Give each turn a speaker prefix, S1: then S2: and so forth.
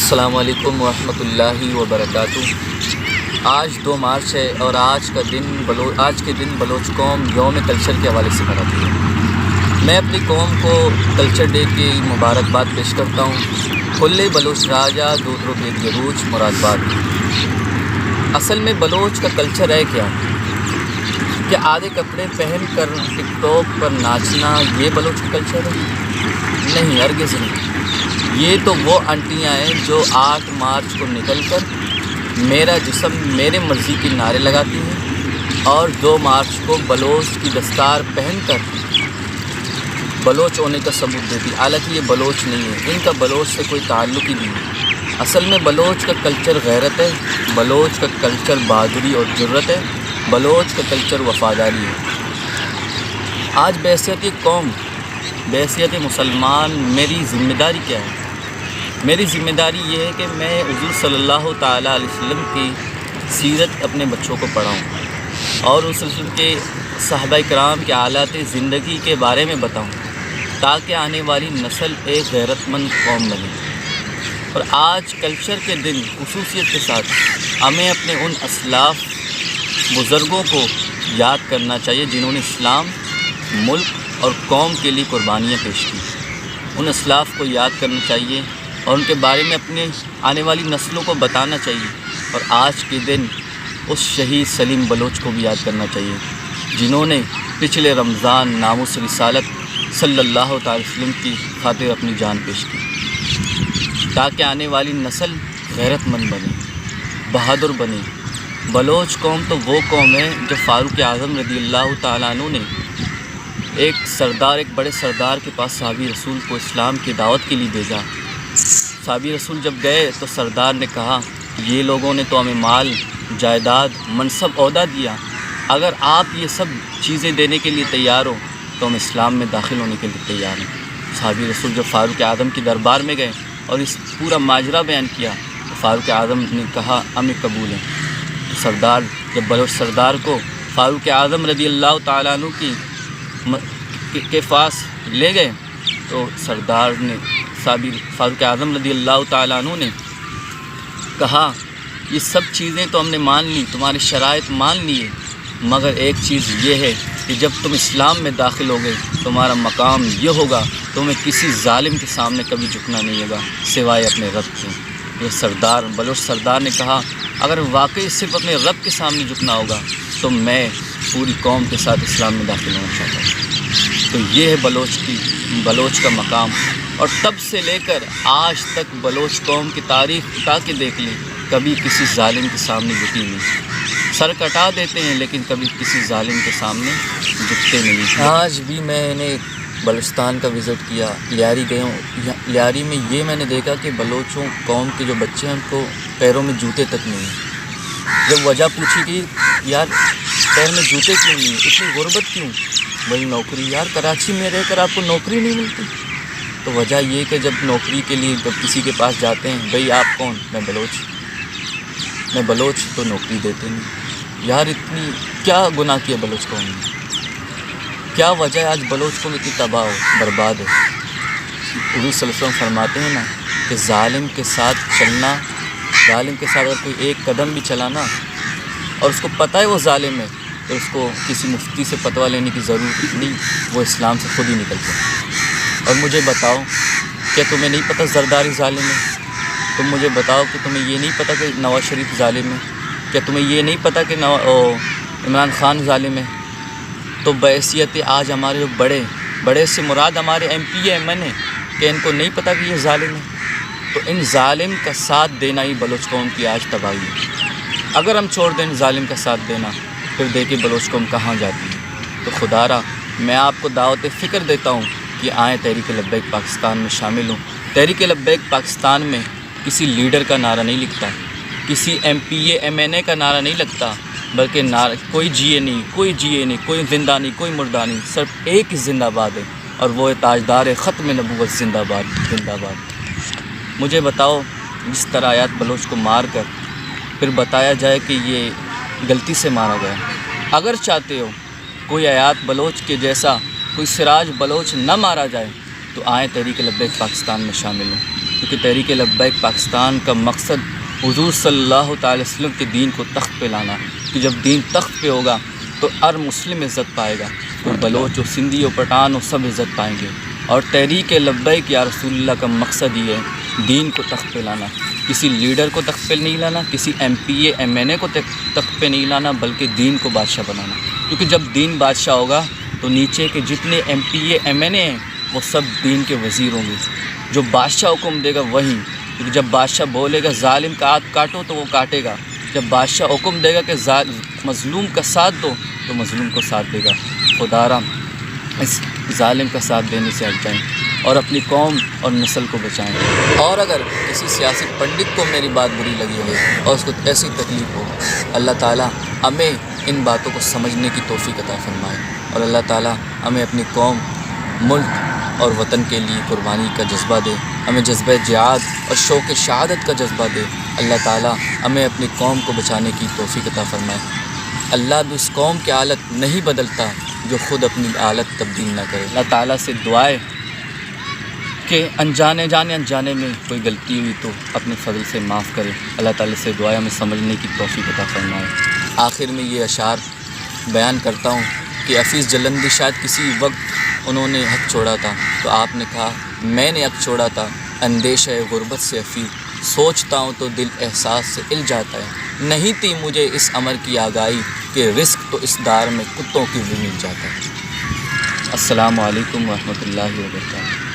S1: السلام علیکم ورحمۃ اللہ وبرکاتہ۔ آج 2 مارچ ہے اور آج کے دن بلوچ قوم یوم کلچر کے حوالے سے مناتی ہے۔ میں اپنی قوم کو کلچر ڈے کی مبارکباد پیش کرتا ہوں۔ کھلے بلوچ راجہ دودرو بید یروچ مراد آباد۔ اصل میں بلوچ کا کلچر ہے کیا آدھے کپڑے پہن کر ٹک ٹاک پر ناچنا یہ بلوچ کا کلچر ہے؟ نہیں، ہرگز نہیں۔ یہ تو وہ آنٹیاں ہیں جو 8 مارچ کو نکل کر میرا جسم میرے مرضی کے نعرے لگاتی ہیں اور 2 مارچ کو بلوچ کی دستار پہن کر بلوچ ہونے کا ثبوت دیتی۔ حالانکہ یہ بلوچ نہیں ہے، ان کا بلوچ سے کوئی تعلق ہی نہیں ہے۔ اصل میں بلوچ کا کلچر غیرت ہے، بلوچ کا کلچر بہادری اور جرت ہے، بلوچ کا کلچر وفاداری ہے۔ آج بحیثیت قوم، بحیثیت مسلمان میری ذمہ داری کیا ہے؟ میری ذمہ داری یہ ہے کہ میں حضور صلی اللہ تعالیٰ علیہ وسلم کی سیرت اپنے بچوں کو پڑھاؤں اور اس وسلم کے صحابہ کرام کے حالات زندگی کے بارے میں بتاؤں تاکہ آنے والی نسل ایک غیرت مند قوم بنے۔ اور آج کلچر کے دن خصوصیت کے ساتھ ہمیں اپنے ان اسلاف بزرگوں کو یاد کرنا چاہیے جنہوں نے اسلام، ملک اور قوم کے لیے قربانیاں پیش کی۔ ان اسلاف کو یاد کرنا چاہیے اور ان کے بارے میں اپنے آنے والی نسلوں کو بتانا چاہیے۔ اور آج کے دن اس شہید سلیم بلوچ کو بھی یاد کرنا چاہیے جنہوں نے پچھلے رمضان ناموس رسالت صلی اللہ تعالی وسلم کی خاطر اپنی جان پیش کی تاکہ آنے والی نسل غیرت مند بنے، بہادر بنے۔ بلوچ قوم تو وہ قوم ہے جو فاروق اعظم رضی اللہ تعالیٰ عنہ نے ایک بڑے سردار کے پاس صحابی رسول کو اسلام کی دعوت کے لیے بھیجا۔ صحابی رسول جب گئے تو سردار نے کہا یہ لوگوں نے تو ہمیں مال، جائیداد، منصب، عہدہ دیا، اگر آپ یہ سب چیزیں دینے کے لیے تیار ہو تو ہم اسلام میں داخل ہونے کے لیے تیار ہیں۔ صحابی رسول جب فاروق اعظم کے دربار میں گئے اور اس پورا ماجرا بیان کیا تو فاروق اعظم نے کہا ہمیں قبول ہے۔ سردار جب بلوچ سردار کو فاروق اعظم رضی اللہ تعالیٰ عنہ کے پاس لے گئے تو سردار نے فاروق اعظم رضی اللہ تعالیٰ عنہ نے کہا یہ سب چیزیں تو ہم نے مان لی، تمہاری شرائط مان لی ہے، مگر ایک چیز یہ ہے کہ جب تم اسلام میں داخل ہوگے تمہارا مقام یہ ہوگا تمہیں کسی ظالم کے سامنے کبھی جھکنا نہیں ہوگا سوائے اپنے رب کے۔ یہ بلوچ سردار نے کہا اگر واقعی صرف اپنے رب کے سامنے جھکنا ہوگا تو میں پوری قوم کے ساتھ اسلام میں داخل ہونا چاہتا ہوں۔ تو یہ ہے بلوچ کا مقام، اور تب سے لے کر آج تک بلوچ قوم کی تاریخ اٹھا کے دیکھ لیں، کبھی کسی ظالم کے سامنے جھکی نہیں۔ سر کٹا دیتے ہیں لیکن کبھی کسی ظالم کے سامنے جھکتے نہیں۔ آج بھی میں نے بلوچستان کا وزٹ کیا، لیاری گئے ہوں۔ لیاری میں یہ میں نے دیکھا کہ بلوچوں قوم کے جو بچے ہیں ان کو پیروں میں جوتے تک نہیں ہیں۔ جب وجہ پوچھی کہ یار پیر میں جوتے کیوں نہیں ہیں، اتنی غربت کیوں؟ بھائی نوکری، یار کراچی میں رہ کر آپ کو نوکری نہیں ملتی؟ تو وجہ یہ کہ جب نوکری کے لیے جب کسی کے پاس جاتے ہیں، بھائی آپ کون؟ میں بلوچ، تو نوکری دیتے نہیں۔ یار اتنی کیا گناہ کیا بلوچ قوم نے؟ کیا وجہ ہے آج بلوچ قوم اتنی تباہ ہو، برباد ہے؟ حضور صلی اللہ علیہ وسلم فرماتے ہیں نا کہ ظالم کے ساتھ چلنا، ظالم کے ساتھ اگر کوئی ایک قدم بھی چلانا اور اس کو پتہ ہے وہ ظالم ہے تو اس کو کسی مفتی سے فتویٰ لینے کی ضرورت نہیں، وہ اسلام سے خود ہی نکل جائے۔ اور مجھے بتاؤ کیا تمہیں نہیں پتہ زرداری ظالم ہے؟ تم مجھے بتاؤ کہ تمہیں یہ نہیں پتہ کہ نواز شریف ظالم ہے؟ کیا تمہیں یہ نہیں پتہ کہ عمران خان ظالم ہے؟ تو بحیثیت آج ہمارے جو بڑے سے مراد ہمارے ایم پی ایم این ہے کہ ان کو نہیں پتہ کہ یہ ظالم ہے؟ تو ان ظالم کا ساتھ دینا ہی بلوچ قوم کی آج تباہی ہے۔ اگر ہم چھوڑ دیں ظالم کا ساتھ دینا پھر دیکھیں بلوچ قوم کہاں جاتی ہے۔ تو خدا را میں آپ کو دعوت فکر دیتا ہوں کہ آئیں تحریک لبیک پاکستان میں شامل ہوں۔ تحریک لبیک پاکستان میں کسی لیڈر کا نعرہ نہیں لکھتا، کسی ایم پی ایم این اے کا نعرہ نہیں لگتا، بلکہ کوئی جیے نہیں، کوئی زندہ نہیں، کوئی مردہ نہیں، صرف ایک ہی زندہ باد ہے اور وہ ہے تاجدار ختم نبوت زندہ باد۔ مجھے بتاؤ جس طرح آیات بلوچ کو مار کر پھر بتایا جائے کہ یہ غلطی سے مارا گیا، اگر چاہتے ہو کوئی آیات بلوچ کے جیسا کوئی سراج بلوچ نہ مارا جائے تو آئیں تحریک لبیک پاکستان میں شامل ہوں۔ کیونکہ تحریک لبیک پاکستان کا مقصد حضور صلی اللہ تعالی وسلم کے دین کو تخت پہ لانا ہے، کہ جب دین تخت پہ ہوگا تو ہر مسلم عزت پائے گا، کوئی بلوچ ہو، سندھی ہو، پٹھان ہو، سب عزت پائیں گے۔ اور تحریک لبیک یا رسول اللہ کا مقصد یہ ہے دین کو تخت پہ لانا، کسی لیڈر کو تخت پہ نہیں لانا، کسی M P A M N A کو تخت پہ نہیں لانا، بلکہ دین کو بادشاہ بنانا۔ کیونکہ جب دین بادشاہ ہوگا تو نیچے کے جتنے M P A M N A ہیں وہ سب دین کے وزیر ہوں گے، جو بادشاہ حکم دے گا وہی، کیونکہ جب بادشاہ بولے گا ظالم کا ہاتھ کاٹو تو وہ کاٹے گا، جب بادشاہ حکم دے گا کہ مظلوم کا ساتھ دو تو مظلوم کو ساتھ دے گا۔ خدارا اس ظالم کا ساتھ دینے سے ہٹ جائیں اور اپنی قوم اور نسل کو بچائیں۔ اور اگر کسی سیاسی پنڈت کو میری بات بری لگی ہو اور اس کو ایسی تکلیف ہو، اللہ تعالیٰ ہمیں ان باتوں کو سمجھنے کی توفیق عطا فرمائے، اور اللہ تعالیٰ ہمیں اپنی قوم، ملک اور وطن کے لیے قربانی کا جذبہ دے، ہمیں جذبہ جہاد اور شوق شہادت کا جذبہ دے۔ اللہ تعالیٰ ہمیں اپنی قوم کو بچانے کی توفیق عطا فرمائے۔ اللہ بھی اس قوم کی حالت نہیں بدلتا جو خود اپنی حالت تبدیل نہ کرے۔ اللہ تعالیٰ سے دعائے کہ انجانے میں کوئی غلطی ہوئی تو اپنے فضل سے معاف کرے۔ اللہ تعالیٰ سے دعائے ہمیں سمجھنے کی توفیق عطا فرمائے۔ آخر میں یہ اشعار بیان کرتا ہوں کہ حفیظ جلندی شاید کسی وقت انہوں نے حق چھوڑا تھا تو آپ نے کہا میں نے حق چھوڑا تھا، اندیشہ غربت سے حفیظ، سوچتا ہوں تو دل احساس سے ہل جاتا ہے، نہیں تھی مجھے اس امر کی آگاہی کہ رزق تو اس دار میں کتوں کی بھی مل جاتا ہے۔ السلام علیکم ورحمۃ اللہ وبرکاتہ۔